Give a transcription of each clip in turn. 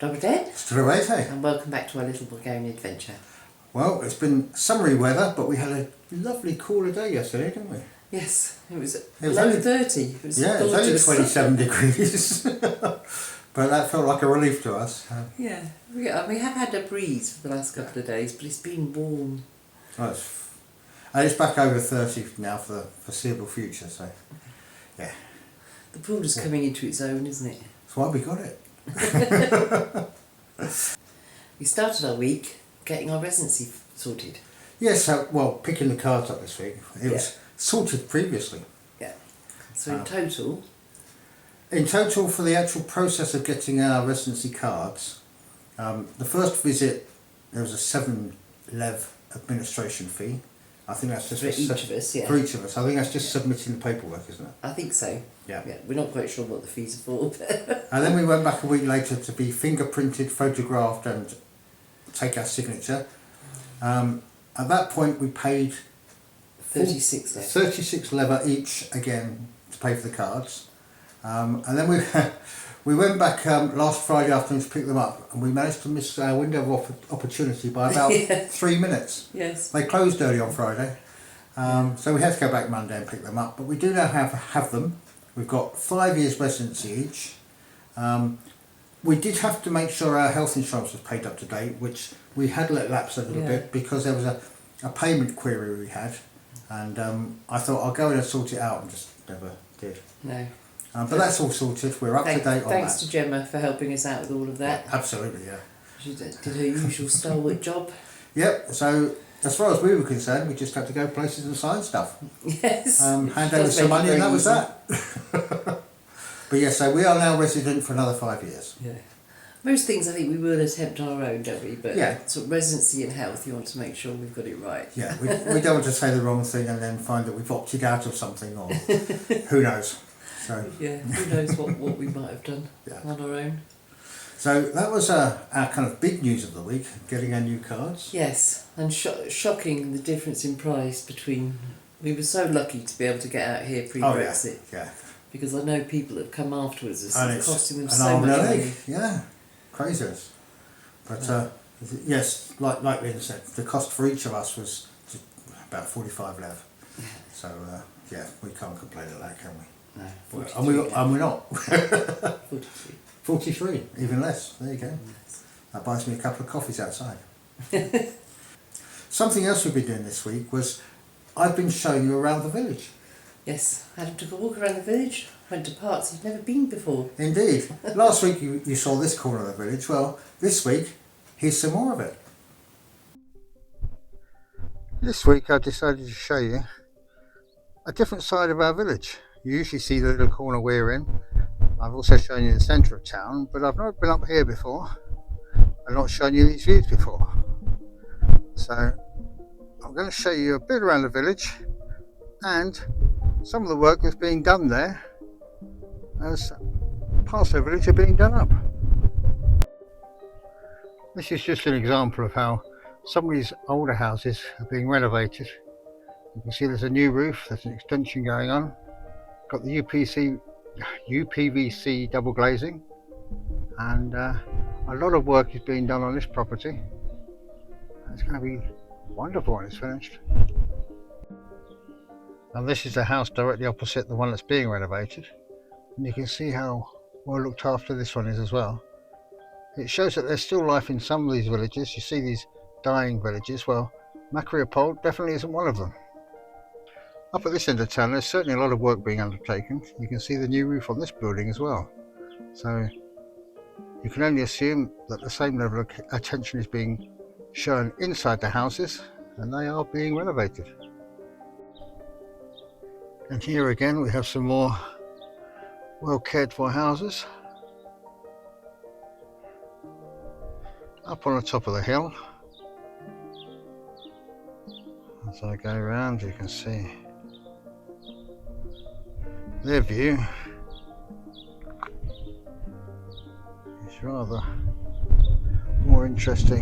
Dobry den, Здравейте. and welcome back to our little Bulgarian adventure. Well, it's been summery weather, but we had a lovely cooler day yesterday, didn't we? Yes, it was was below only- 30. It was Yeah, it was only gorgeous. 27 degrees, but that felt like a relief to us. Yeah, we have had a breeze for the last couple of days, but it's been warm. And it's back over 30 now for the foreseeable future, so yeah. The pool is coming into its own, isn't it? That's why we got it. We started our week getting our residency sorted. Yes, well, picking the cards up this week. It was sorted previously. Yeah. So in total, for the actual process of getting our residency cards, the first visit there was a 7 lev administration fee. I think that's just for each of us, yeah. For each of us, I think that's just submitting the paperwork, isn't it? I think so. Yeah. We're not quite sure what the fees are for. And then we went back a week later to be fingerprinted, photographed, and take our signature. At that point, we paid 36 lev. 36 lever each again to pay for the cards. And then we went back last Friday afternoon to pick them up, and we managed to miss our window of opportunity by about 3 minutes. Yes. They closed early on Friday, so we had to go back Monday and pick them up. But we do now have them. We've got 5 years residency each. We did have to make sure our health insurance was paid up to date, which we had let lapse a little bit because there was a payment query we had, and I thought I'll go in and sort it out, and just never did. No. But that's all sorted. We're up to date on that. Thanks to Gemma for helping us out with all of that. Yeah, absolutely, yeah. She did her usual stalwart job. Yep. So as far as we were concerned, we just had to go places and sign stuff. Yes. Hand over some money, and that was that. But yeah, so we are now resident for another 5 years. Yeah. Most things I think we will attempt on our own, don't we? But sort of residency and health, you want to make sure we've got it right. Yeah, we don't want to say the wrong thing and then find that we've opted out of something, or who knows. So yeah, who knows what we might have done on our own. So that was our kind of big news of the week, getting our new cards. Yes, and shocking the difference in price between... We were so lucky to be able to get out here pre-Brexit. Oh, yeah. Because I know people that have come afterwards, it's costing them an so arm much and a leg. money. Yeah, craziness. But yes, like Lynn said, the cost for each of us was about 45 lev. So yeah, we can't complain at that, can we? No, and we're not. 43. 43, even less. There you go. Yes. That buys me a couple of coffees outside. Something else we've been doing this week was I've been showing you around the village. Yes, Adam took a walk around the village, went to parts he'd never been before. Indeed. Last week you saw this corner of the village. Well, this week, here's some more of it. This week I decided to show you a different side of our village. You usually see the little corner we're in. I've also shown you the centre of town, but I've not been up here before. I've not shown you these views before. So I'm going to show you a bit around the village and some of the work that's being done there as parts of the village are being done up. This is just an example of how some of these older houses are being renovated. You can see there's a new roof, there's an extension going on. Got the UPVC double glazing, and a lot of work is being done on this property. It's going to be wonderful when it's finished. And this is the house directly opposite the one that's being renovated, and you can see how well looked after this one is as well. It shows that there's still life in some of these villages. You see these dying villages. Well, Makariopol definitely isn't one of them. Up at this end of town there's certainly a lot of work being undertaken. You can see the new roof on this building as well. So you can only assume that the same level of attention is being shown inside the houses, and they are being renovated. And here again we have some more well cared for houses. Up on the top of the hill, as I go around, you can see their view is rather more interesting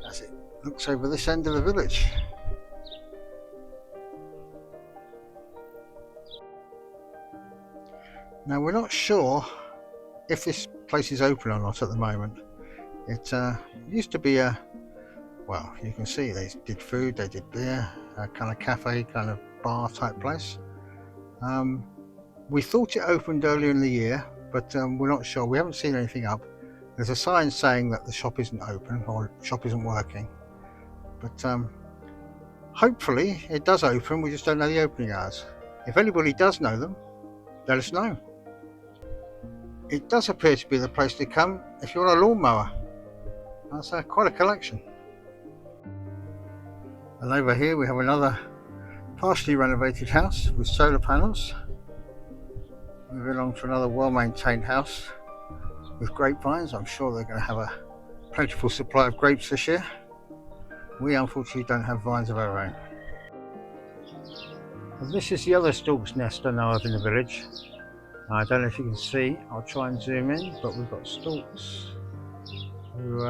as it looks over this end of the village. Now we're not sure if this place is open or not at the moment. It used to be a, well, you can see they did food, they did beer, a kind of cafe, kind of bar type place. We thought it opened earlier in the year, but we're not sure. We haven't seen anything up. There's a sign saying that the shop isn't open or shop isn't working, but hopefully it does open. We just don't know the opening hours. If anybody does know them, let us know. It does appear to be the place to come if you want a lawnmower. That's quite a collection. And over here we have another partially renovated house with solar panels. Moving along to another well-maintained house with grapevines. I'm sure they're going to have a plentiful supply of grapes this year. We unfortunately don't have vines of our own. And this is the other stork's nest I know of in the village. I don't know if you can see, I'll try and zoom in, but we've got storks who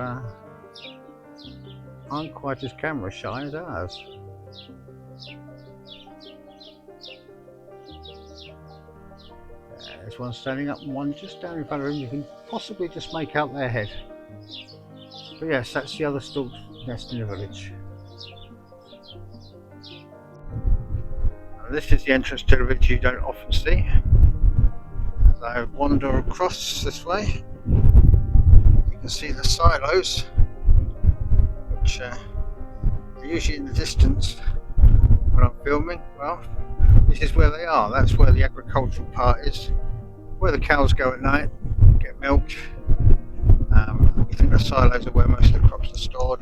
aren't quite as camera shy as ours. There's one standing up and one just down in front of him. You can possibly just make out their head. But yes, that's the other stork's nest in the village. And this is the entrance to the village you don't often see. As I wander across this way, you can see the silos, which are usually in the distance when I'm filming. Well, this is where they are. That's where the agricultural part is, where the cows go at night, get milked. We think the silos are where most of the crops are stored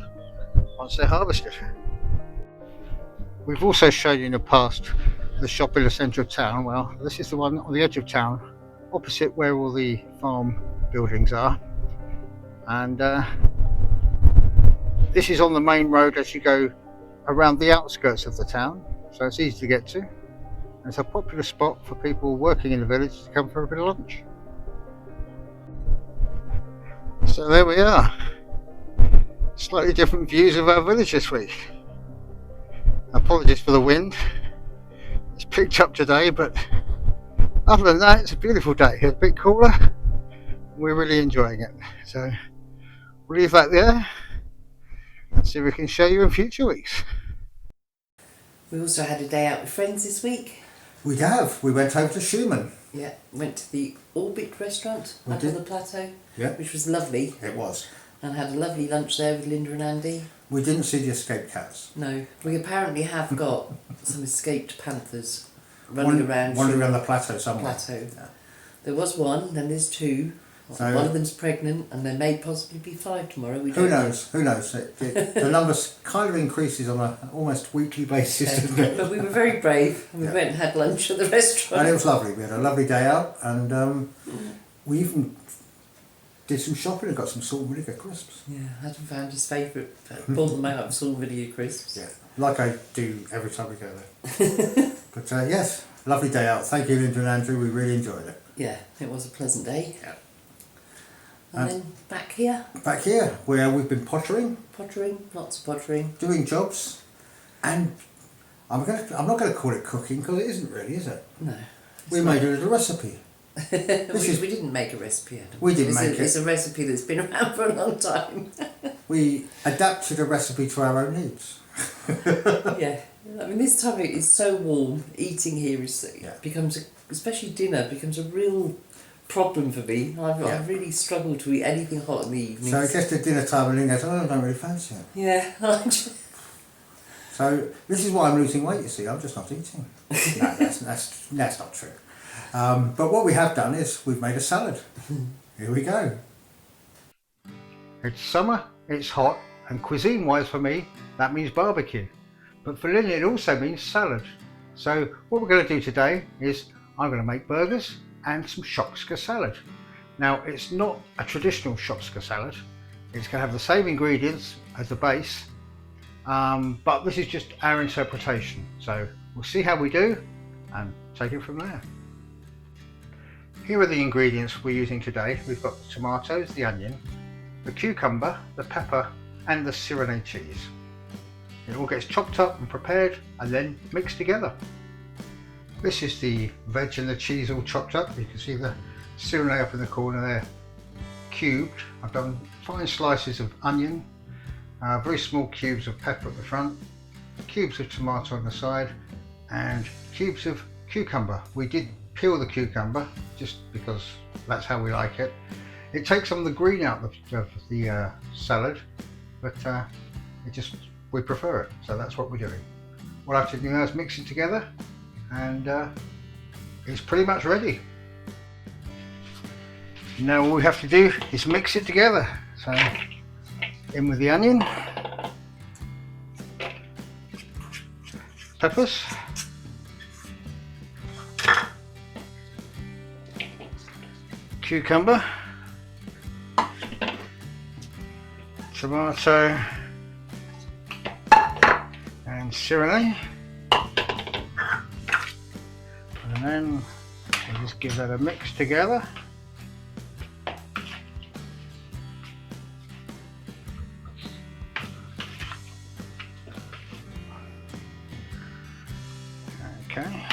once they're harvested. We've also shown you in the past the shop in the centre of town. Well, this is the one on the edge of town, opposite where all the farm buildings are. And this is on the main road as you go around the outskirts of the town, so it's easy to get to. And it's a popular spot for people working in the village to come for a bit of lunch. So there we are. Slightly different views of our village this week. Apologies for the wind. It's picked up today, but other than that, it's a beautiful day. It's a bit cooler. We're really enjoying it. So we'll leave that there and see if we can show you in future weeks. We also had a day out with friends this week. We have. We went over to Schumann. Yeah, went to the Orbit restaurant up on the plateau, which was lovely. It was. And had a lovely lunch there with Linda and Andy. We didn't see the escaped cats. No, we apparently have got some escaped panthers running around the plateau somewhere. Yeah. There was one, then there's two. So, one of them's pregnant, and there may possibly be 5 tomorrow. We who don't knows? Who knows? The numbers kind of increases on an almost weekly basis, doesn't it? But we were very brave, and we went and had lunch at the restaurant. And it was lovely. We had a lovely day out, and we even did some shopping and got some salt and vinegar crisps. Yeah, Adam found his favourite, bought them out of salt and vinegar crisps. Yeah, like I do every time we go there. But yes, lovely day out. Thank you, Linda and Andrew. We really enjoyed it. Yeah, it was a pleasant day. Yeah. And then back here. Back here, where we've been pottering. Pottering, lots of pottering. Doing jobs. And I'm not going to call it cooking, because it isn't really, is it? No. We made a little recipe. We didn't make a recipe, Adam. We didn't make it. It's a recipe that's been around for a long time. We adapted a recipe to our own needs. Yeah. I mean, this time it's so warm. Eating here becomes, especially dinner, becomes a real problem for me. I really struggle to eat anything hot in the evening. So it gets to dinner time and Lynn goes, I don't really fancy it. Yeah. So this is why I'm losing weight, you see. I'm just not eating. No, that's not true. But what we have done is we've made a salad. Here we go. It's summer, it's hot, and cuisine-wise for me, that means barbecue. But for Lynn, it also means salad. So what we're going to do today is I'm going to make burgers and some Shopska salad. Now, it's not a traditional Shopska salad. It's going to have the same ingredients as the base, but this is just our interpretation. So we'll see how we do and take it from there. Here are the ingredients we're using today. We've got the tomatoes, the onion, the cucumber, the pepper, and the Cyrenaica cheese. It all gets chopped up and prepared and then mixed together. This is the veg and the cheese all chopped up. You can see the Cyrenaica up in the corner there. cubed. I've done fine slices of onion, very small cubes of pepper at the front, cubes of tomato on the side, and cubes of cucumber. We did peel the cucumber just because that's how we like it. It takes some of the green out of the salad, but we prefer it, so that's what we're doing. What I have to do now is mix it together, and it's pretty much ready. Now all we have to do is mix it together. So in with the onion, peppers, cucumber, tomato and serenade, and then we'll just give that a mix together. Okay,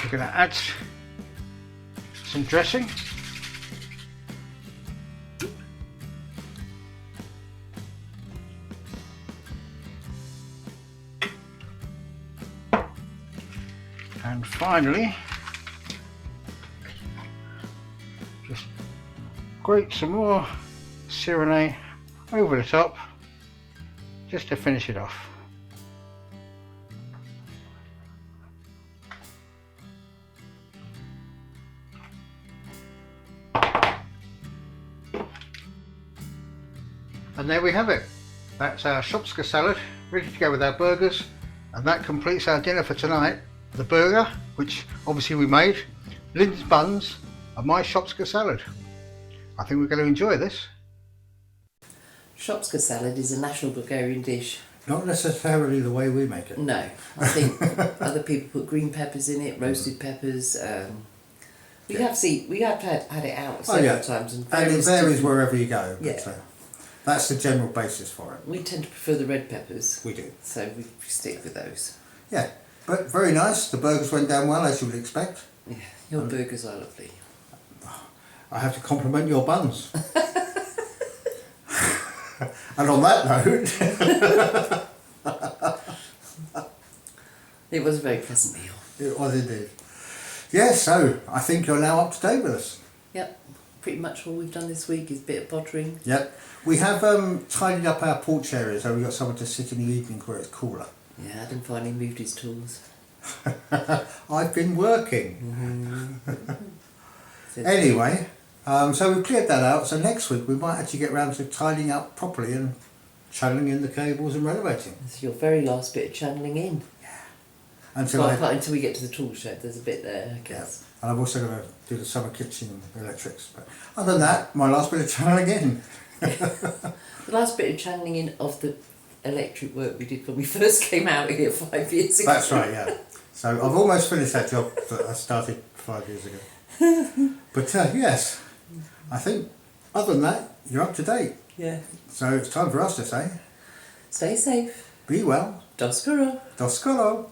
we're going to add some dressing. And finally, just grate some more serenade over the top just to finish it off. And there we have it. That's our Shopska salad, ready to go with our burgers, and that completes our dinner for tonight. The burger, which obviously we made, Lynn's buns, and my Shopska salad. I think we're going to enjoy this. Shopska salad is a national Bulgarian dish. Not necessarily the way we make it. No, I think other people put green peppers in it, roasted peppers. We have had it out several times, and it varies wherever you go. But, Yeah. That's the general basis for it. We tend to prefer the red peppers. We do. So we stick with those. Yeah, but very nice. The burgers went down well, as you would expect. Yeah, your burgers are lovely. I have to compliment your buns. And on that note, It was a very pleasant meal. it was indeed. Yeah, so I think you're now up to date with us. Yep, pretty much all we've done this week is a bit of pottering. Yep. We have tidied up our porch area, so we've got somewhere to sit in the evening where it's cooler. Yeah, Adam finally moved his tools. I've been working. So Anyway, so we've cleared that out, so next week we might actually get round to tidying up properly and channeling in the cables and renovating. it's your very last bit of channeling in. Until Until we get to the tool shed, there's a bit there, I guess. And I've also got to do the summer kitchen electrics. But other than that, my last bit of channeling in. The last bit of channeling in of the electric work we did when we first came out here 5 years ago. That's right, yeah. So I've almost finished that job that I started 5 years ago. But yes, I think other than that, you're up to date. Yeah. So it's time for us to say, Stay safe. be well. Doskoro. Do skolo.